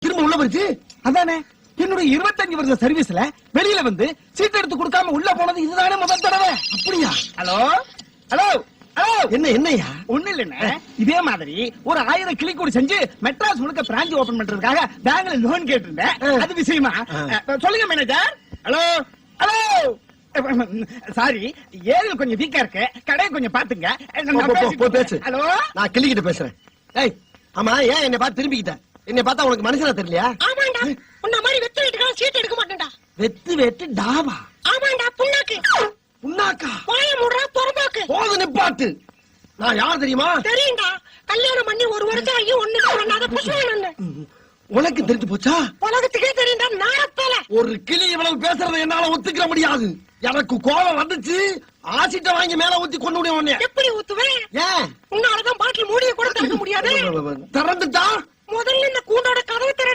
திரும்ப உள்ள போச்சு. அதானே என்னுடைய 25 வருஷ சர்வீஸ்ல வெளியில வந்து சீட் எடுத்து கொடுக்காம உள்ள போனது இதுதானே முதல் தடவை. அப்படியா? ஹலோ ஹலோ ஹலோ, என்னையா? ஒண்ணு இல்ல, இதே மாதிரி ஒரு 1000 கிளிக்கூடி செஞ்சு மெட்ராஸ் முழுக்க பிரான்ச் ஓபன் பண்றதுக்காக பேங்க்ல லோன் கேட்டிருந்தேன். அது விஷயமா? சொல்லுங்க மேனேஜர். ஹலோ ஹலோ, சாரி, ஏரியில் கொஞ்சம் வீக்கா இருக்கு, கடையை கொஞ்சம் பாத்துங்க. பேசு. ஹலோ, நான் கிளிக்கிட்ட பேசுறேன். ஏய், ஆமா, ஏன் என்னை பார்த்து திரும்பிக்கிட்ட? என்னை பார்த்தா உனக்கு மனுஷனா தெரியலையா? ஆமாண்டா, உன்ன மாதிரி வெத்து வெட்டுக்கான சீட் எடுக்க மாட்டேன்டா. வெத்து வெட்டு டாவா? ஆமாண்டா, புண்ணாக்கு. புண்ணாக்கா? வாய மூடுறா, பொறம்போக்கு. போது நிப்பாட்டு. நான் யார் தெரியுமா? தெரியும்டா, கல்யாணம் பண்ணி ஒரு வருஷம் ஐயோ ஒண்ணு பண்ணாத புஷ்வானன். உனக்கு தெரிஞ்சு போச்சா? உலகத்துக்கே தெரியும்டா, நாளப்பேல. ஒரு கிளி இவ்வளவு பேசுறதை என்னால ஒத்துக்கிற முடியாது. எனக்கு கோபம் வந்துச்சு, ஆசிட்ட வாங்கி மேல ஊத்தி கொண்டு முடியும் உன்னை. எப்படி ஊத்துவேன்? ஏன்? உன்னாலதான் பாட்டில் மூடிய கூட திறக்க முடியாது. திறந்துட்டா முதல்ல இந்த கூண்டோட கதவை திறட.